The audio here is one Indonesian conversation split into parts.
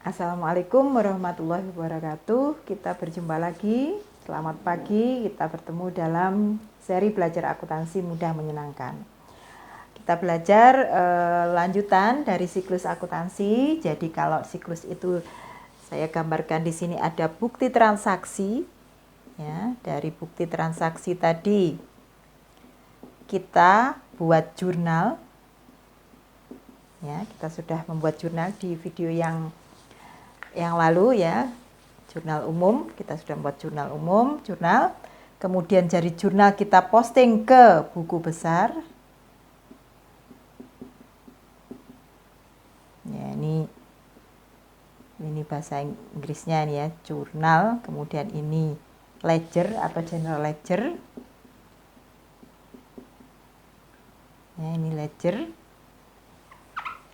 Assalamualaikum warahmatullahi wabarakatuh. Kita berjumpa lagi. Selamat pagi. Kita bertemu dalam seri belajar akuntansi mudah menyenangkan. Kita belajar lanjutan dari siklus akuntansi. Jadi kalau siklus itu saya gambarkan di sini ada bukti transaksi. Ya, dari bukti transaksi tadi kita buat jurnal. Ya, kita sudah membuat jurnal di video yang lalu ya, jurnal umum. Kita sudah membuat jurnal umum, kemudian dari jurnal kita posting ke buku besar ya. Ini bahasa Inggrisnya nih ya, jurnal. Kemudian ini ledger atau general ledger ya, ini ledger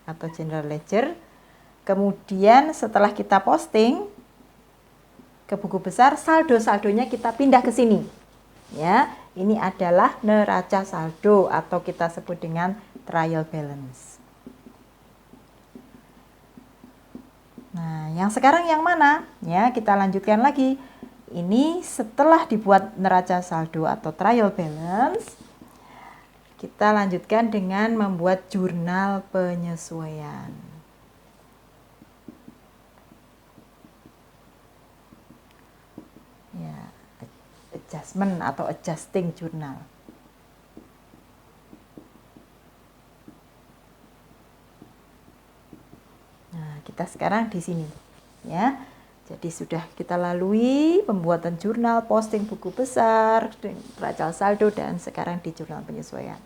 atau general ledger. Kemudian setelah kita posting ke buku besar, saldo-saldonya kita pindah ke sini. Ya, ini adalah neraca saldo atau kita sebut dengan trial balance. Nah, yang sekarang yang mana? Ya, kita lanjutkan lagi. Ini setelah dibuat neraca saldo atau trial balance, kita lanjutkan dengan membuat jurnal penyesuaian. Ya, adjustment atau adjusting jurnal. Nah, kita sekarang di sini ya. Jadi sudah kita lalui pembuatan jurnal, posting buku besar, neraca saldo, dan sekarang di jurnal penyesuaian.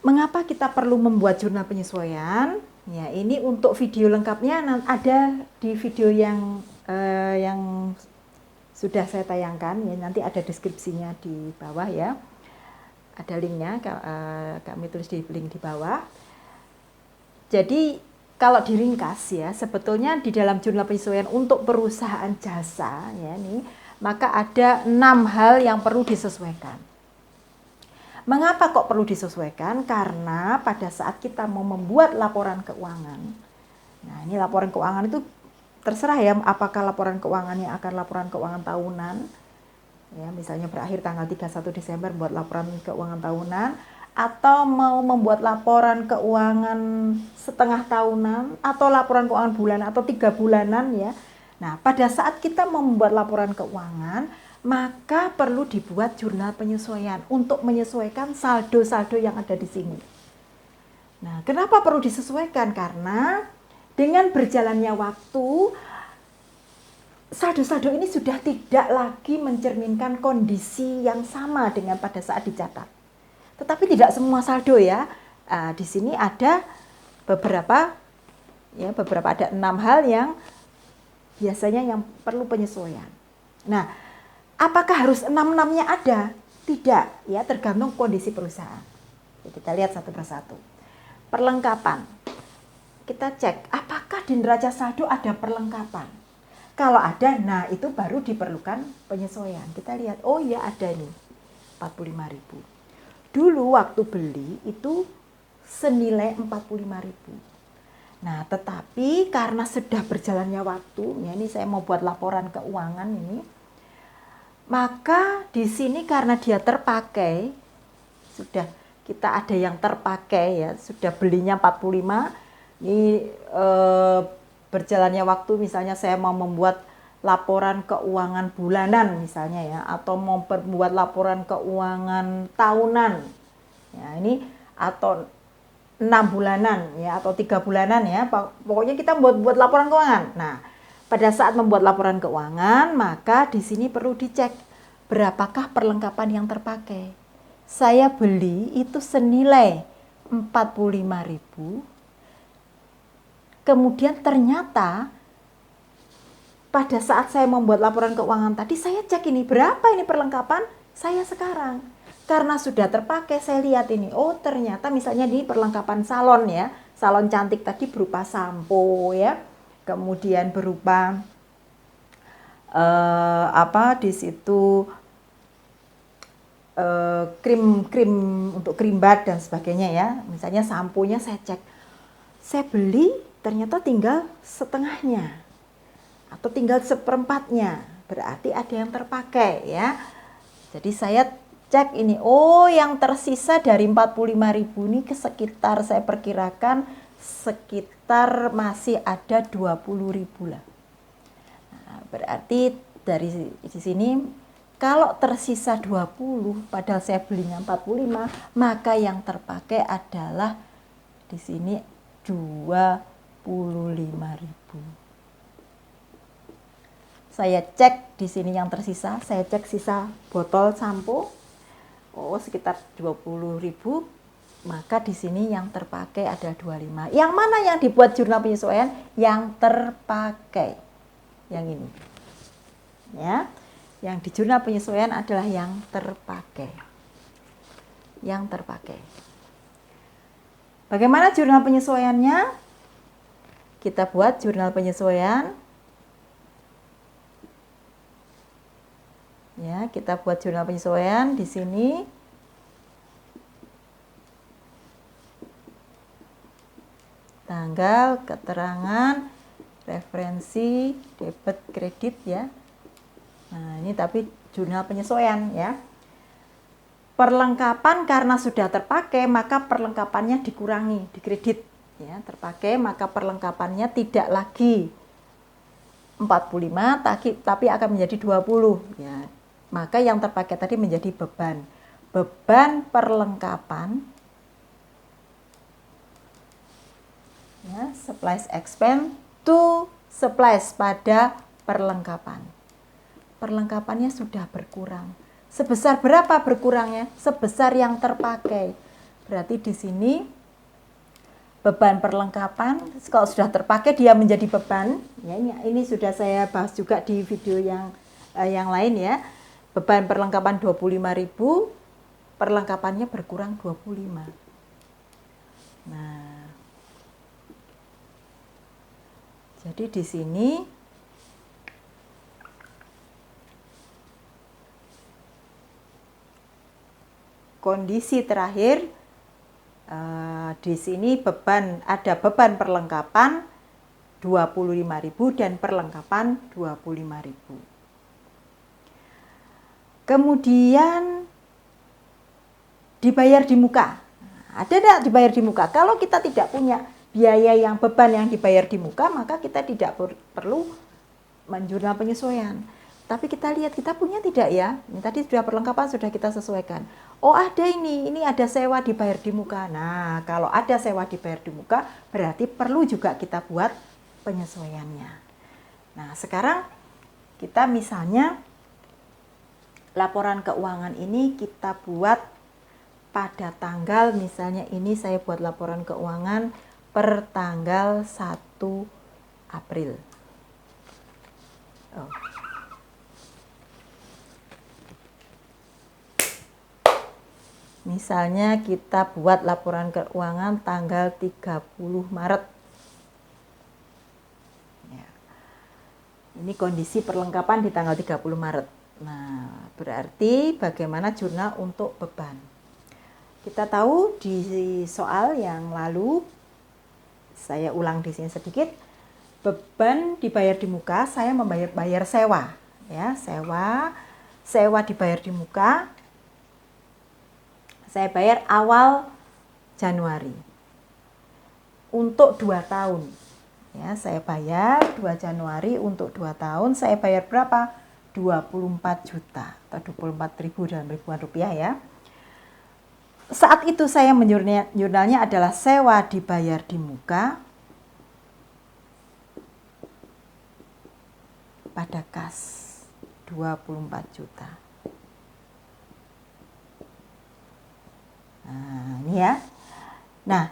Mengapa kita perlu membuat jurnal penyesuaian? Ya, ini untuk video lengkapnya ada di video yang sudah saya tayangkan ya, nanti ada deskripsinya di bawah ya, ada linknya, kami tulis di link di bawah. Jadi kalau diringkas ya, sebetulnya di dalam jurnal penyesuaian untuk perusahaan jasa ya nih, maka ada 6 hal yang perlu disesuaikan. Mengapa kok perlu disesuaikan? Karena pada saat kita mau membuat laporan keuangan, nah ini laporan keuangan itu terserah ya, apakah laporan keuangannya akan laporan keuangan tahunan, ya misalnya berakhir tanggal 31 Desember buat laporan keuangan tahunan, atau mau membuat laporan keuangan setengah tahunan, atau laporan keuangan bulanan atau 3 bulanan ya. Nah, pada saat kita membuat laporan keuangan, maka perlu dibuat jurnal penyesuaian untuk menyesuaikan saldo-saldo yang ada di sini. Nah, kenapa perlu disesuaikan? Karena dengan berjalannya waktu, saldo-saldo ini sudah tidak lagi mencerminkan kondisi yang sama dengan pada saat dicatat. Tetapi tidak semua saldo ya. Di sini ada beberapa ada 6 hal yang biasanya yang perlu penyesuaian. Nah, apakah harus 6-6-nya ada? Tidak, ya tergantung kondisi perusahaan. Jadi kita lihat satu persatu. Perlengkapan. Kita cek apakah di neraca saldo ada perlengkapan. Kalau ada, nah itu baru diperlukan penyesuaian. Kita lihat, oh ya ada nih 45.000. Dulu waktu beli itu senilai 45.000. Nah, tetapi karena sudah berjalannya waktu, ya ini saya mau buat laporan keuangan ini, maka di sini karena dia terpakai, sudah kita ada yang terpakai ya, sudah belinya 45. Ini berjalannya waktu, misalnya saya mau membuat laporan keuangan bulanan misalnya ya, atau mau membuat laporan keuangan tahunan ya, ini atau 6 bulanan ya, atau 3 bulanan ya, pokoknya kita buat laporan keuangan. Nah, pada saat membuat laporan keuangan, maka di sini perlu dicek berapakah perlengkapan yang terpakai. Saya beli itu senilai 45.000. Kemudian ternyata pada saat saya membuat laporan keuangan tadi, saya cek ini berapa ini perlengkapan saya sekarang. Karena sudah terpakai, saya lihat ini, oh ternyata misalnya di perlengkapan salon ya, salon cantik tadi berupa sampo ya, kemudian berupa di situ krim untuk krim bat dan sebagainya ya. Misalnya samponya saya cek, saya beli ternyata tinggal setengahnya atau tinggal seperempatnya, berarti ada yang terpakai ya. Jadi saya cek ini, oh yang tersisa dari 45.000 ini sekitar, saya perkirakan sekitar masih ada 20.000 lah. Nah, berarti dari di sini kalau tersisa 20 padahal saya belinya 45, maka yang terpakai adalah di sini 25.000. Saya cek di sini yang tersisa, saya cek sisa botol sampo, oh sekitar 20.000, maka di sini yang terpakai ada 25. Yang mana yang dibuat jurnal penyesuaian? Yang terpakai. Yang ini. Ya. Yang di jurnal penyesuaian adalah yang terpakai. Yang terpakai. Bagaimana jurnal penyesuaiannya? Kita buat jurnal penyesuaian. Ya, kita buat jurnal penyesuaian di sini. Tanggal, keterangan, referensi, debit, kredit ya. Nah, ini tapi jurnal penyesuaian ya. Perlengkapan karena sudah terpakai, maka perlengkapannya dikurangi, dikredit ya. Terpakai maka perlengkapannya tidak lagi 45 tapi akan menjadi 20 ya. Maka yang terpakai tadi menjadi beban. Beban perlengkapan ya, supplies expense to supplies pada perlengkapan. Perlengkapannya sudah berkurang. Sebesar berapa berkurangnya? Sebesar yang terpakai. Berarti di sini beban perlengkapan kalau sudah terpakai dia menjadi beban. Ya, ini sudah saya bahas juga di video yang lain ya. Beban perlengkapan 25.000, perlengkapannya berkurang 25. Nah, jadi di sini kondisi terakhir di sini ada beban perlengkapan 25.000 dan perlengkapan 25.000. Kemudian dibayar di muka. Ada tidak dibayar di muka? Kalau kita tidak punya biaya yang beban yang dibayar di muka, maka kita tidak perlu menjurnal penyesuaian. Tapi kita lihat kita punya tidak ya? Ini tadi sudah perlengkapan sudah kita sesuaikan. Oh ada ini ada sewa dibayar di muka. Nah kalau ada sewa dibayar di muka berarti perlu juga kita buat penyesuaiannya. Nah sekarang kita misalnya laporan keuangan ini kita buat pada tanggal, misalnya ini saya buat laporan keuangan per tanggal 1 April. Oh. Misalnya kita buat laporan keuangan tanggal 30 Maret. Ya. Ini kondisi perlengkapan di tanggal 30 Maret. Nah, berarti bagaimana jurnal untuk beban? Kita tahu di soal yang lalu, saya ulang di sini sedikit, beban dibayar di muka, saya bayar sewa. Ya, sewa dibayar di muka. Saya bayar awal Januari untuk 2 tahun. Ya, saya bayar 2 Januari untuk 2 tahun. Saya bayar berapa? 24 juta atau 24.000 dalam ribuan rupiah ya. Saat itu saya jurnalnya adalah sewa dibayar di muka pada kas 24 juta. Nah, ini ya. Nah,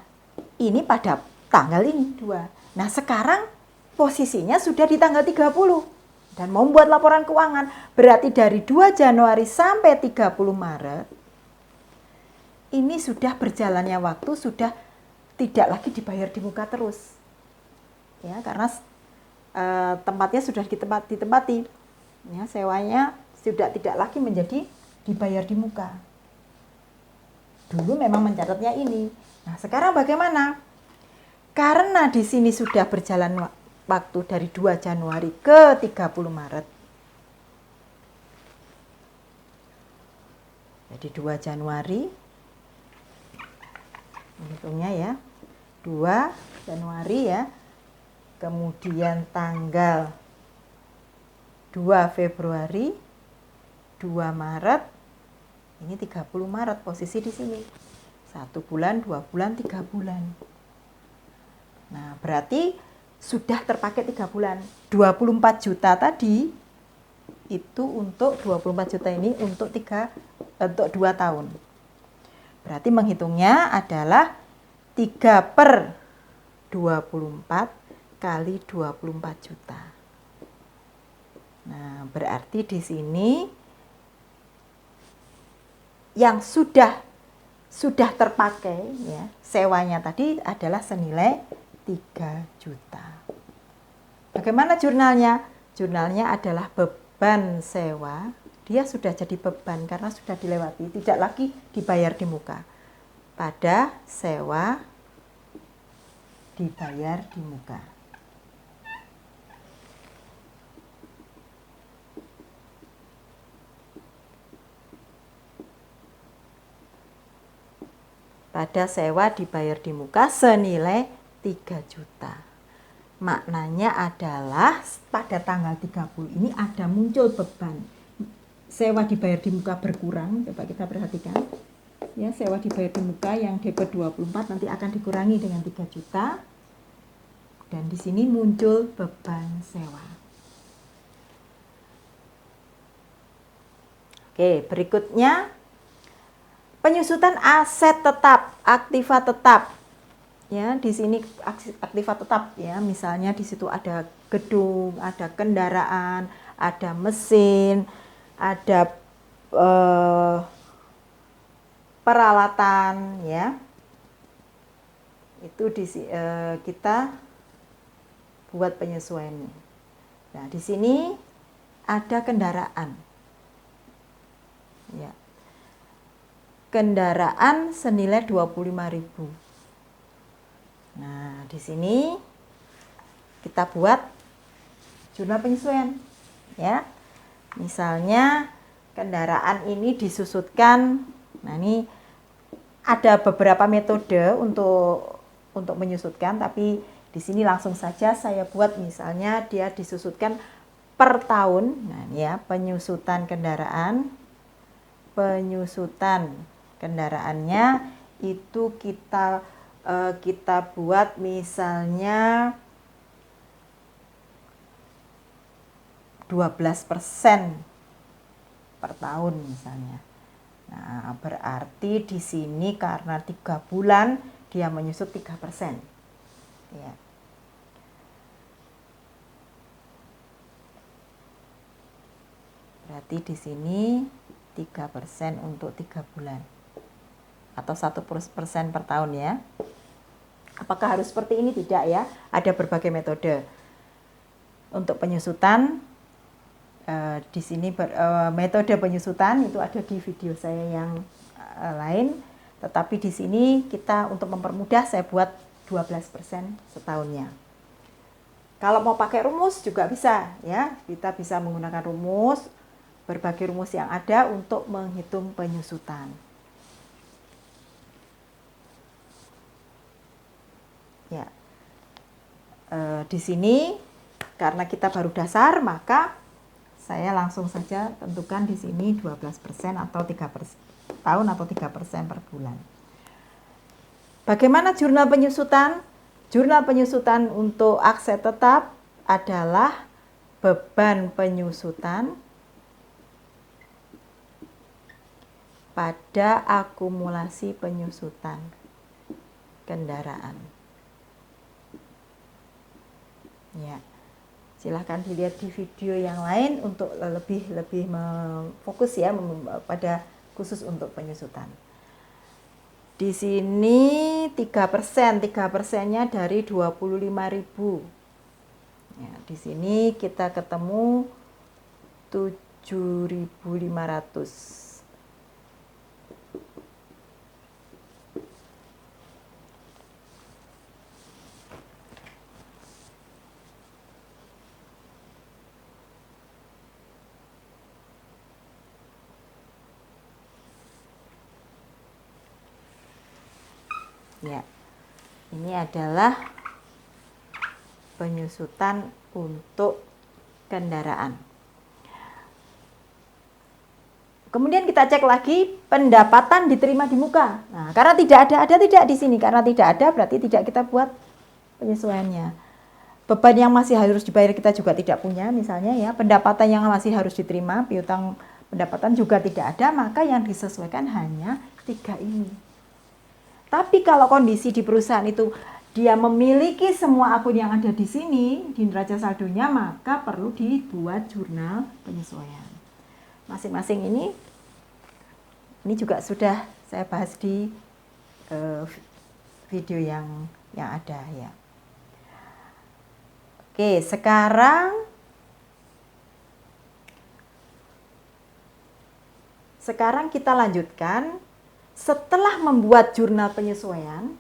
ini pada tanggal ini 2. Nah, sekarang posisinya sudah di tanggal 30 dan mau membuat laporan keuangan. Berarti dari 2 Januari sampai 30 Maret ini sudah berjalannya waktu, sudah tidak lagi dibayar di muka terus. Ya, karena tempatnya sudah ditempati. Ya, sewanya sudah tidak lagi menjadi dibayar di muka. Dulu memang mencatatnya ini. Nah, sekarang bagaimana? Karena di sini sudah berjalan waktu dari 2 Januari ke 30 Maret. Jadi 2 Januari, hitungnya ya, 2 Januari ya, kemudian tanggal 2 Februari, 2 Maret, ini 30 Maret posisi di sini. 1 bulan, 2 bulan, 3 bulan. Nah, berarti sudah terpakai 3 bulan. 24 juta tadi itu untuk 24 juta ini untuk 2 tahun. Berarti menghitungnya adalah 3/24 kali 24 juta. Nah, berarti di sini yang sudah terpakai ya, sewanya tadi adalah senilai 3 juta. Bagaimana jurnalnya? Jurnalnya adalah beban sewa. Dia sudah jadi beban karena sudah dilewati, tidak lagi dibayar di muka. Pada sewa dibayar di muka. Pada sewa dibayar di muka senilai 3 juta. Maknanya adalah pada tanggal 30 ini ada muncul beban. Sewa dibayar di muka berkurang, coba kita perhatikan. Ya, sewa dibayar di muka yang DP 24 nanti akan dikurangi dengan 3 juta. Dan di sini muncul beban sewa. Oke, berikutnya penyusutan aset tetap, aktiva tetap. Ya, di sini aktiva tetap ya, misalnya di situ ada gedung, ada kendaraan, ada mesin, ada peralatan ya. Itu kita buat penyesuaiannya. Nah, di sini ada kendaraan. Ya. Kendaraan senilai 25.000. Nah, di sini kita buat jurnal penyesuaian ya. Misalnya kendaraan ini disusutkan. Nah, ini ada beberapa metode untuk menyusutkan, tapi di sini langsung saja saya buat misalnya dia disusutkan per tahun. Nah, ya, penyusutan kendaraannya itu kita buat misalnya 12% per tahun misalnya. Nah, berarti di sini karena 3 bulan dia menyusut 3%. Ya. Berarti di sini 3% untuk 3 bulan. Atau 1% per tahun ya. Apakah harus seperti ini? Tidak ya. Ada berbagai metode. Untuk penyusutan, di sini metode penyusutan itu ada di video saya yang lain. Tetapi di sini kita untuk mempermudah saya buat 12% setahunnya. Kalau mau pakai rumus juga bisa ya. Kita bisa menggunakan rumus, berbagai rumus yang ada untuk menghitung penyusutan. Ya, di sini karena kita baru dasar, maka saya langsung saja tentukan di sini 12% atau 3% tahun atau 3% per bulan. Bagaimana jurnal penyusutan? Jurnal penyusutan untuk aset tetap adalah beban penyusutan pada akumulasi penyusutan kendaraan. Ya, silahkan dilihat di video yang lain untuk lebih fokus ya pada khusus untuk penyusutan. Di sini 3%nya dari 25.000. Ya, di sini kita ketemu 7.500. Ya, ini adalah penyusutan untuk kendaraan. Kemudian kita cek lagi pendapatan diterima di muka. Nah, karena tidak ada tidak di sini. Karena tidak ada berarti tidak kita buat penyesuaiannya. Beban yang masih harus dibayar kita juga tidak punya, misalnya ya, pendapatan yang masih harus diterima, piutang pendapatan juga tidak ada, maka yang disesuaikan hanya 3 ini. Tapi kalau kondisi di perusahaan itu dia memiliki semua akun yang ada di sini, di neraca saldonya, maka perlu dibuat jurnal penyesuaian. Masing-masing ini juga sudah saya bahas di video yang ada ya. Oke, sekarang kita lanjutkan. Setelah membuat jurnal penyesuaian,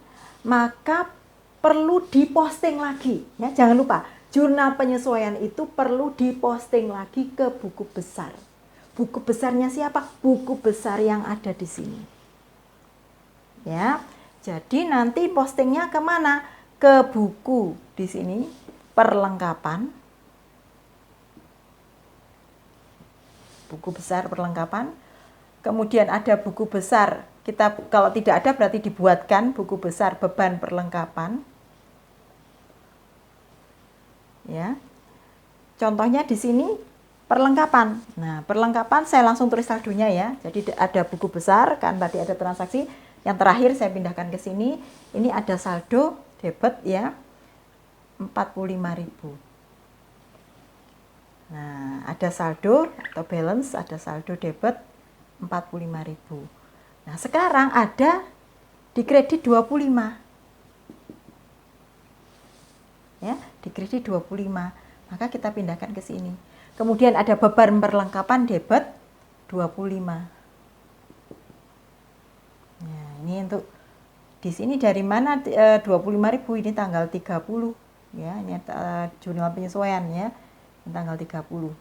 maka perlu diposting lagi ya. Jangan lupa, jurnal penyesuaian itu perlu diposting lagi ke buku besar. Buku besarnya siapa? Buku besar yang ada di sini. Ya. Jadi nanti postingnya kemana? Ke buku di sini, perlengkapan. Buku besar perlengkapan. Kemudian ada buku besar. Kita kalau tidak ada berarti dibuatkan buku besar beban perlengkapan. Ya. Contohnya di sini perlengkapan. Nah, perlengkapan saya langsung tulis saldonya ya. Jadi ada buku besar, kan tadi ada transaksi. Yang terakhir saya pindahkan ke sini. Ini ada saldo debit ya, 45.000. Nah, ada saldo atau balance, ada saldo debit 45.000. Nah, sekarang ada di kredit 25. Ya, di kredit 25. Maka kita pindahkan ke sini. Kemudian ada beban perlengkapan debit 25. Nah, ini untuk di sini dari mana 25.000 ini tanggal 30 ya. Ini jurnal penyesuaian ya. Tanggal 30.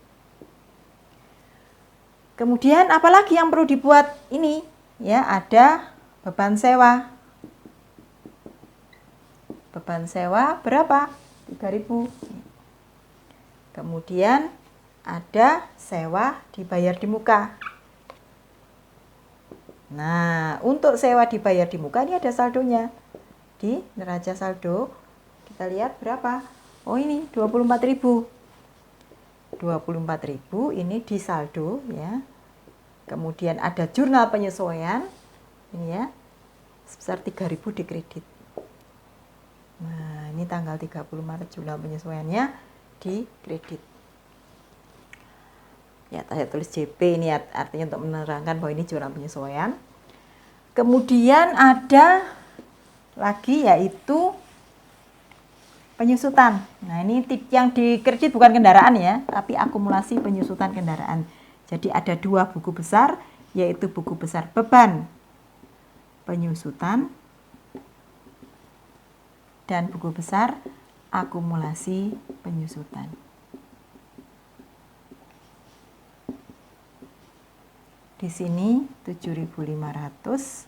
Kemudian apalagi yang perlu dibuat ini? Ya, ada beban sewa. Beban sewa berapa? 3.000. Kemudian ada sewa dibayar di muka. Nah, untuk sewa dibayar di muka ini ada saldonya. Di neraca saldo kita lihat berapa? Oh, ini 24.000. 24.000 ini di saldo ya. Kemudian ada jurnal penyesuaian ini ya. Sebesar 3.000 di kredit. Nah, ini tanggal 30 Maret jurnal penyesuaiannya di kredit. Ya, saya tulis JP ini artinya untuk menerangkan bahwa ini jurnal penyesuaian. Kemudian ada lagi yaitu penyusutan. Nah, ini yang di kredit bukan kendaraan ya, tapi akumulasi penyusutan kendaraan. Jadi ada 2 buku besar, yaitu buku besar beban penyusutan dan buku besar akumulasi penyusutan. Di sini 7.500,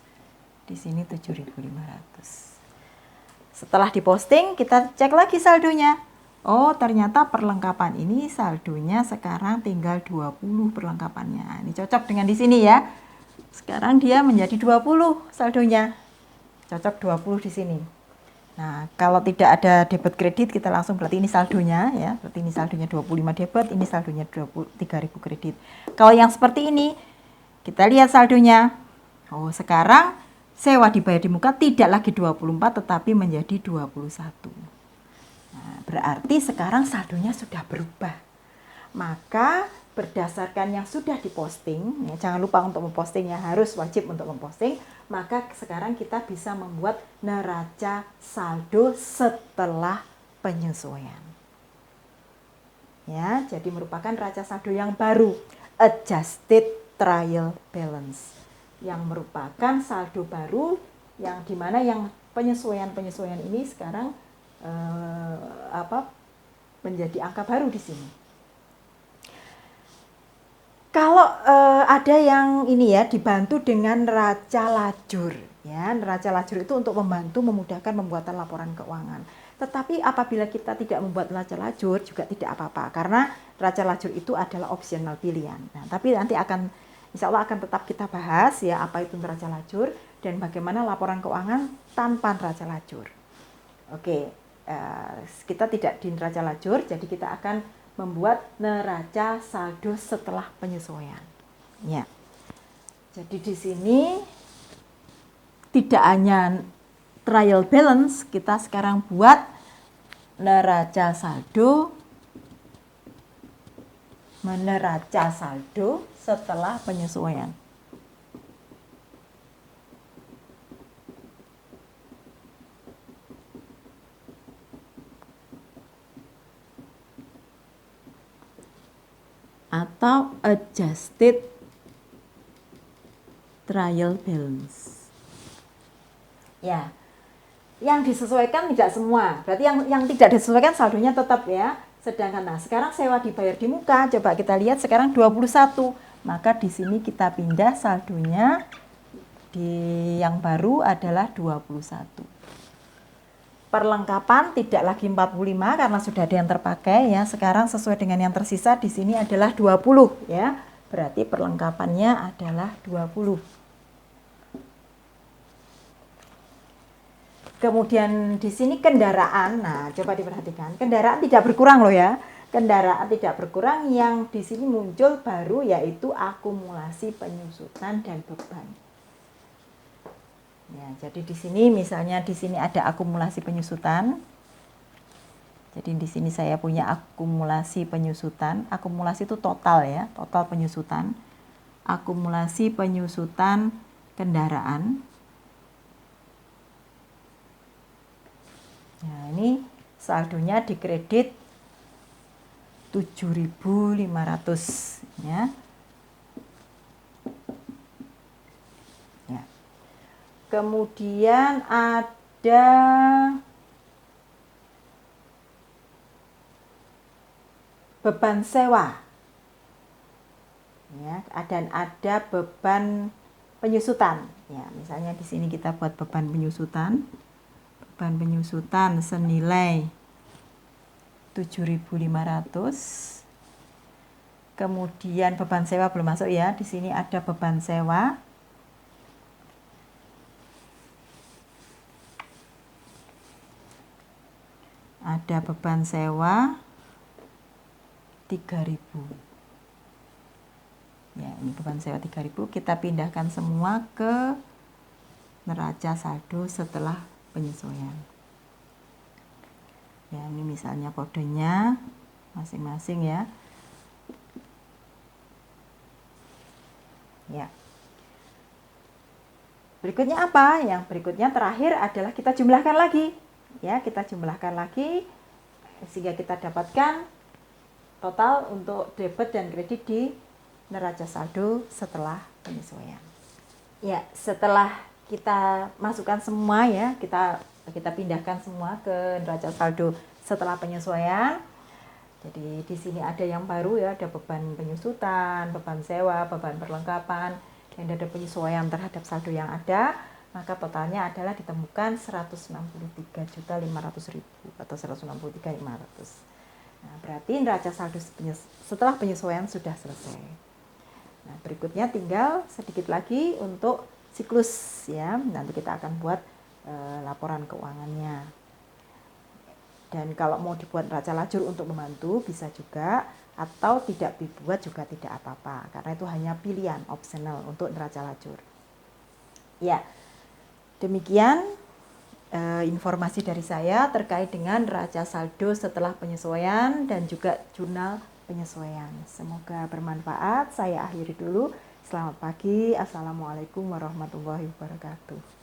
di sini 7.500. Setelah diposting, kita cek lagi saldonya. Oh, ternyata perlengkapan ini saldonya sekarang tinggal 20 perlengkapannya. Nah, ini cocok dengan di sini ya. Sekarang dia menjadi 20 saldonya. Cocok 20 di sini. Nah, kalau tidak ada debit kredit, kita langsung berarti ini saldonya ya. Berarti ini saldonya 25 debit, ini saldonya 3.000 kredit. Kalau yang seperti ini, kita lihat saldonya. Oh, sekarang sewa dibayar di muka tidak lagi 24 tetapi menjadi 21. Nah, berarti sekarang saldonya sudah berubah. Maka berdasarkan yang sudah diposting, ya, jangan lupa untuk mempostingnya, harus wajib untuk memposting, maka sekarang kita bisa membuat neraca saldo setelah penyesuaian. Ya, jadi merupakan neraca saldo yang baru, adjusted trial balance, yang merupakan saldo baru yang dimana yang penyesuaian ini sekarang menjadi angka baru di sini. Kalau ada yang ini ya dibantu dengan neraca lajur. Ya, neraca lajur itu untuk membantu memudahkan pembuatan laporan keuangan. Tetapi apabila kita tidak membuat neraca lajur juga tidak apa-apa, karena neraca lajur itu adalah opsional pilihan. Nah, tapi nanti insya Allah akan tetap kita bahas ya apa itu neraca lajur dan bagaimana laporan keuangan tanpa neraca lajur. Oke, kita tidak di neraca lajur, jadi kita akan membuat neraca saldo setelah penyesuaian. Ya, jadi di sini tidak hanya trial balance, kita sekarang buat neraca saldo setelah penyesuaian. Atau adjusted trial balance. Ya, yang disesuaikan tidak semua. Berarti yang tidak disesuaikan saldonya tetap ya. Sedangkan sekarang sewa dibayar di muka. Coba kita lihat sekarang 21. Maka di sini kita pindah saldonya di yang baru adalah 21. Perlengkapan tidak lagi 45 karena sudah ada yang terpakai ya. Sekarang sesuai dengan yang tersisa di sini adalah 20 ya. Berarti perlengkapannya adalah 20. Kemudian di sini kendaraan, nah coba diperhatikan, kendaraan tidak berkurang loh ya. Kendaraan tidak berkurang, yang di sini muncul baru yaitu akumulasi penyusutan dan beban. Ya, jadi di sini misalnya di sini ada akumulasi penyusutan. Jadi di sini saya punya akumulasi penyusutan. Akumulasi itu total ya, total penyusutan. Akumulasi penyusutan kendaraan. Nah, ini saldonya di kredit 7.500 ya. Ya. Kemudian ada beban sewa. Ya, dan ada beban penyusutan. Ya, misalnya di sini kita buat beban penyusutan. Beban penyusutan senilai 7.500. Kemudian beban sewa belum masuk ya. Di sini ada beban sewa. Ada beban sewa 3.000. Ya, ini beban sewa 3.000. Kita pindahkan semua ke neraca saldo setelah penyesuaian. Ya, ini misalnya kodenya masing-masing ya. Ya. Berikutnya apa? Yang berikutnya terakhir adalah kita jumlahkan lagi. Ya, kita jumlahkan lagi sehingga kita dapatkan total untuk debit dan kredit di neraca saldo setelah penyesuaian. Ya, setelah kita masukkan semua ya, kita pindahkan semua ke neraca saldo setelah penyesuaian. Jadi di sini ada yang baru ya, ada beban penyusutan, beban sewa, beban perlengkapan, dan ada penyesuaian terhadap saldo yang ada. Maka totalnya adalah ditemukan 163.500.000 atau 163.500. Nah, berarti neraca saldo setelah penyesuaian sudah selesai. Nah, berikutnya tinggal sedikit lagi untuk siklus ya. Nanti kita akan buat laporan keuangannya. Dan kalau mau dibuat neraca lajur untuk membantu bisa juga, atau tidak dibuat juga tidak apa-apa, karena itu hanya pilihan opsional untuk neraca lajur. Ya, demikian informasi dari saya terkait dengan neraca saldo setelah penyesuaian dan juga jurnal penyesuaian. Semoga bermanfaat. Saya akhiri dulu. Selamat pagi. Assalamualaikum warahmatullahi wabarakatuh.